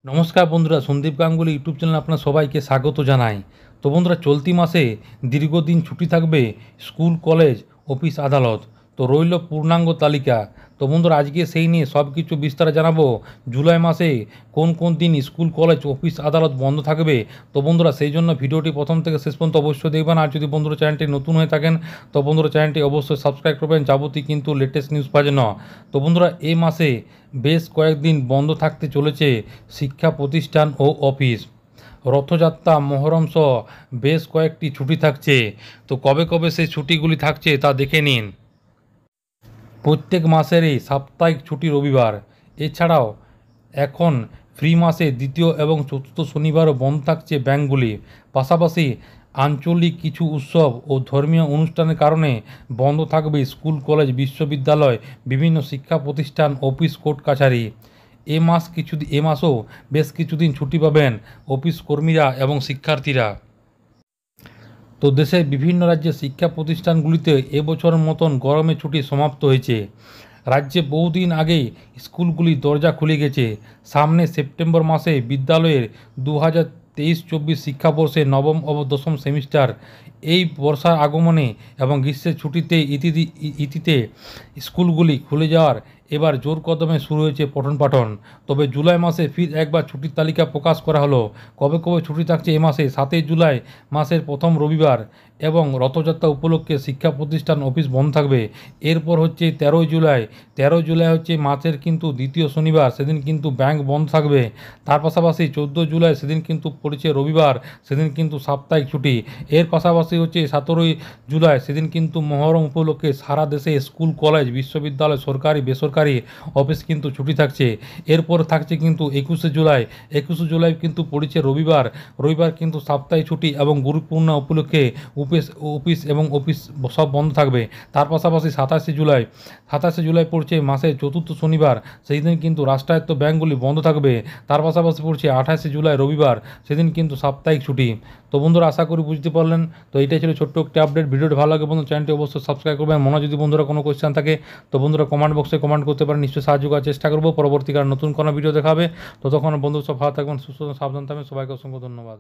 নমস্কার বন্ধুরা, সন্দীপ গাঙ্গুলি ইউটিউব চ্যানেলে আপনার সবাইকে স্বাগত জানাই। তো বন্ধুরা, চলতি মাসে দীর্ঘদিন ছুটি থাকবে স্কুল, কলেজ, অফিস, আদালত। তো রইল পূর্ণাঙ্গ তালিকা। তো বন্ধুরা, আজকে সেই নিয়ে সব কিছু বিস্তারে জানাবো। জুলাই মাসে কোন কোন দিন স্কুল, কলেজ, অফিস, আদালত বন্ধ থাকবে। তো বন্ধুরা, সেই জন্য ভিডিওটি প্রথম থেকে শেষ পর্যন্ত অবশ্যই দেখবেন। আর যদি বন্ধুরা চ্যানেলটি নতুন হয়ে থাকেন তো বন্ধুরা চ্যানেলটি অবশ্যই সাবস্ক্রাইব করবেন, যাবতীয় কিন্তু লেটেস্ট নিউজ পাওয়ার জন্য। তো বন্ধুরা, এই মাসে বেশ কয়েকদিন বন্ধ থাকতে চলেছে শিক্ষা প্রতিষ্ঠান ও অফিস। রথযাত্রা, মহরম সহ বেশ কয়েকটি ছুটি থাকছে। তো কবে কবে সেই ছুটিগুলি থাকছে তা দেখে নিন। প্রত্যেক মাসেরই সাপ্তাহিক ছুটি রবিবার। এছাড়াও এখন ফ্রি মাসে দ্বিতীয় এবং চতুর্থ শনিবারও বন্ধ থাকছে ব্যাংকগুলি। পাশাপাশি আঞ্চলিক কিছু উৎসব ও ধর্মীয় অনুষ্ঠানের কারণে বন্ধ থাকবে স্কুল, কলেজ, বিশ্ববিদ্যালয়, বিভিন্ন শিক্ষা প্রতিষ্ঠান, অফিস, কোর্ট কাছারি। এ মাসেও বেশ কিছুদিন ছুটি পাবেন অফিস কর্মীরা এবং শিক্ষার্থীরা। তো দেশের বিভিন্ন রাজ্যের শিক্ষা প্রতিষ্ঠানগুলিতে এবছরের মতন গরমের ছুটি সমাপ্ত হয়েছে। রাজ্যে বহুদিন আগেই স্কুলগুলির দরজা খুলে গেছে। সামনে সেপ্টেম্বর মাসে বিদ্যালয়ের 2023-24 শিক্ষাবর্ষে নবম ও দশম সেমিস্টার। এই বর্ষার আগমনে এবং গ্রীষ্মের ছুটিতে ইতিতে স্কুলগুলি খুলে যাওয়ার এবার জোর কদমে শুরু হয়েছে পঠন পাঠন। তবে জুলাই মাসে ফির একবার ছুটির তালিকা প্রকাশ করা হলো। কবে কবে ছুটি থাকছে এ মাসে? 7 জুলাই মাসের প্রথম রবিবার এবং রথযাত্রা উপলক্ষে শিক্ষা প্রতিষ্ঠান, অফিস বন্ধ থাকবে। এরপর হচ্ছে 13 জুলাই। 13 জুলাই হচ্ছে মাসের কিন্তু দ্বিতীয় শনিবার, সেদিন কিন্তু ব্যাংক বন্ধ থাকবে। তার পাশাপাশি 14 জুলাই সেদিন কিন্তু পড়েছে রবিবার, সেদিন কিন্তু সাপ্তাহিক ছুটি। এর পাশাপাশি হচ্ছে 17 জুলাই, সেদিন কিন্তু মহরম উপলক্ষে সারা দেশে স্কুল, কলেজ, বিশ্ববিদ্যালয়, সরকারি, বেসরকারি অফিস কিন্তু ছুটি থাকছে। এরপর থাকছে কিন্তু 21 জুলাই। 21 জুলাই কিন্তু পড়েছে রবিবার। রবিবার কিন্তু সাপ্তাহিক ছুটি এবং গুরু পূর্ণিমা উপলক্ষে অফিস এবং অফিস সব বন্ধ থাকবে। তার পাশাপাশি 27 জুলাই পড়ছে মাসের চতুর্থ শনিবার, সেই দিন কিন্তু রাষ্ট্রায়ত্ত ব্যাংকগুলি বন্ধ থাকবে। তার পাশাপাশি পড়ছে 28 জুলাই রবিবার, সেদিন কিন্তু সাপ্তাহিক ছুটি। তো বন্ধুরা, আশা করি বুঝতে পারলেন। তো এইটাই ছিল ছোট্ট একটি আপডেট। ভিডিওটি ভালো লাগে বন্ধু, চ্যানেলটি অবশ্যই সাবস্ক্রাইব করবেন। মনে যদি বন্ধুরা কোনো কোয়েশ্চেন থাকে তো বন্ধুরা কমেন্ট বক্সে কমেন্ট করতে পারেন, নিশ্চয়ই সাহায্য করার চেষ্টা করবো। পরবর্তীকালে নতুন কোনো ভিডিও দেখাবে। ততক্ষণ বন্ধু সব ভালো থাকবেন, সুস্থ সাবধান থাকবেন। সবাইকে অসংখ্য ধন্যবাদ।